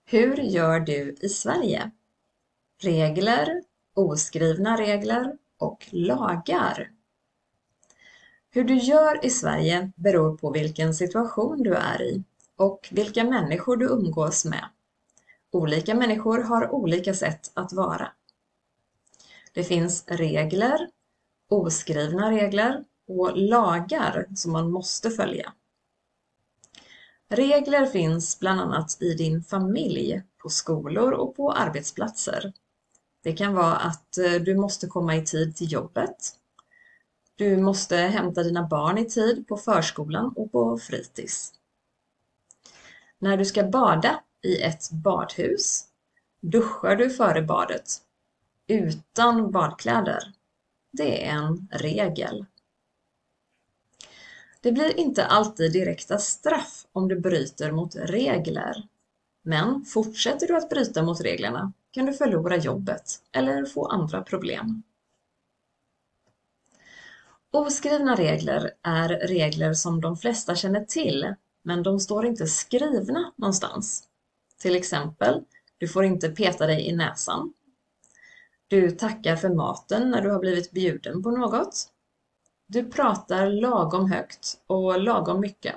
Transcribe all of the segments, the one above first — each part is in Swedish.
Hur gör du i Sverige? Regler, oskrivna regler och lagar. Hur du gör i Sverige beror på vilken situation du är i och vilka människor du umgås med. Olika människor har olika sätt att vara. Det finns regler, oskrivna regler och lagar som man måste följa. Regler finns bland annat i din familj, på skolor och på arbetsplatser. Det kan vara att du måste komma i tid till jobbet. Du måste hämta dina barn i tid på förskolan och på fritids. När du ska bada i ett badhus, duschar du före badet utan badkläder. Det är en regel. Det blir inte alltid direkta straff om du bryter mot regler. Men fortsätter du att bryta mot reglerna kan du förlora jobbet eller få andra problem. Oskrivna regler är regler som de flesta känner till, men de står inte skrivna någonstans. Till exempel, du får inte peta dig i näsan. Du tackar för maten när du har blivit bjuden på något. Du pratar lagom högt och lagom mycket.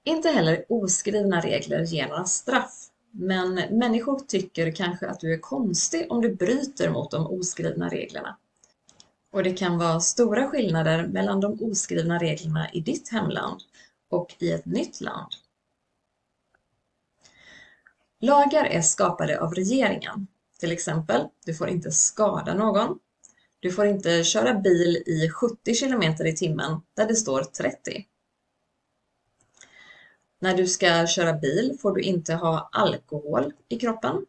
Inte heller oskrivna regler ger några straff, men människor tycker kanske att du är konstig om du bryter mot de oskrivna reglerna. Och det kan vara stora skillnader mellan de oskrivna reglerna i ditt hemland och i ett nytt land. Lagar är skapade av regeringen. Till exempel, du får inte skada någon. Du får inte köra bil i 70 km i timmen där det står 30. När du ska köra bil får du inte ha alkohol i kroppen.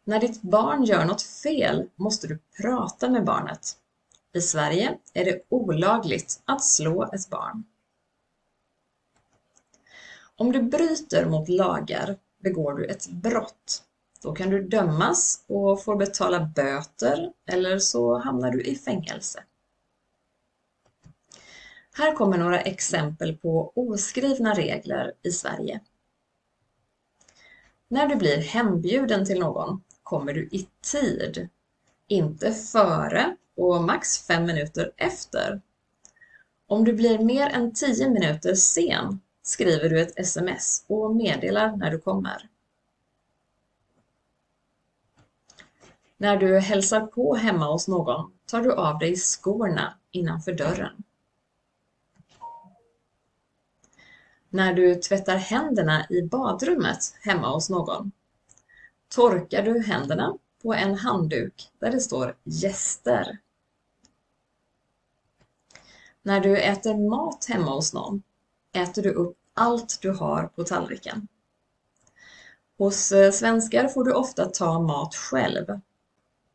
När ditt barn gör något fel måste du prata med barnet. I Sverige är det olagligt att slå ett barn. Om du bryter mot lagar begår du ett brott. Då kan du dömas och får betala böter eller så hamnar du i fängelse. Här kommer några exempel på oskrivna regler i Sverige. När du blir hembjuden till någon kommer du i tid, inte före och max 5 minuter efter. Om du blir mer än 10 minuter sen skriver du ett sms och meddelar när du kommer. När du hälsar på hemma hos någon tar du av dig skorna innanför dörren. När du tvättar händerna i badrummet hemma hos någon torkar du händerna på en handduk där det står gäster. När du äter mat hemma hos någon äter du upp allt du har på tallriken. Hos svenskar får du ofta ta mat själv.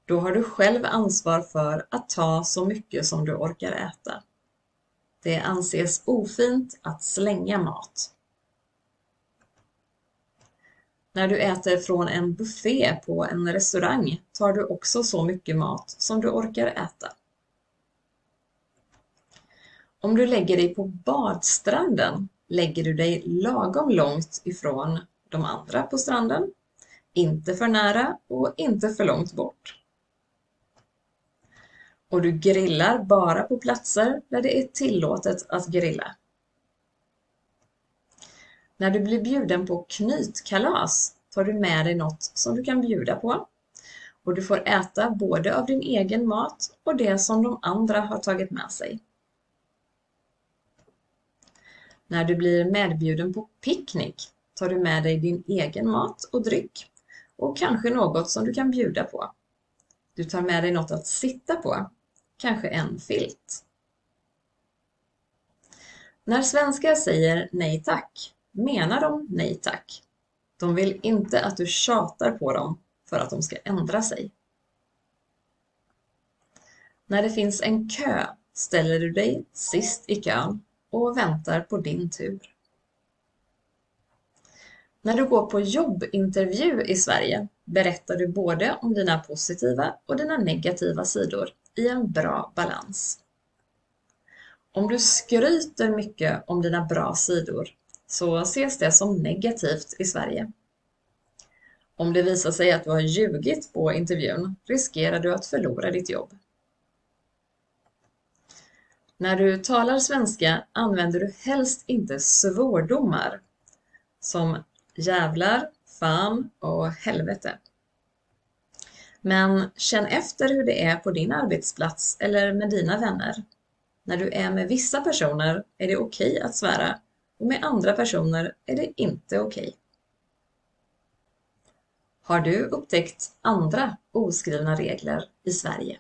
Då har du själv ansvar för att ta så mycket som du orkar äta. Det anses ofint att slänga mat. När du äter från en buffé på en restaurang tar du också så mycket mat som du orkar äta. Om du lägger dig på badstranden lägger du dig lagom långt ifrån de andra på stranden, inte för nära och inte för långt bort. Och du grillar bara på platser där det är tillåtet att grilla. När du blir bjuden på knytkalas tar du med dig något som du kan bjuda på. Och du får äta både av din egen mat och det som de andra har tagit med sig. När du blir medbjuden på picknick tar du med dig din egen mat och dryck och kanske något som du kan bjuda på. Du tar med dig något att sitta på, kanske en filt. När svenskar säger nej tack menar de nej tack. De vill inte att du tjatar på dem för att de ska ändra sig. När det finns en kö ställer du dig sist i kön och väntar på din tur. När du går på jobbintervju i Sverige berättar du både om dina positiva och dina negativa sidor i en bra balans. Om du skryter mycket om dina bra sidor så ses det som negativt i Sverige. Om det visar sig att du har ljugit på intervjun riskerar du att förlora ditt jobb. När du talar svenska använder du helst inte svordomar som jävlar, fan och helvete. Men känn efter hur det är på din arbetsplats eller med dina vänner. När du är med vissa personer är det okej att svära och med andra personer är det inte okej. Har du upptäckt andra oskrivna regler i Sverige?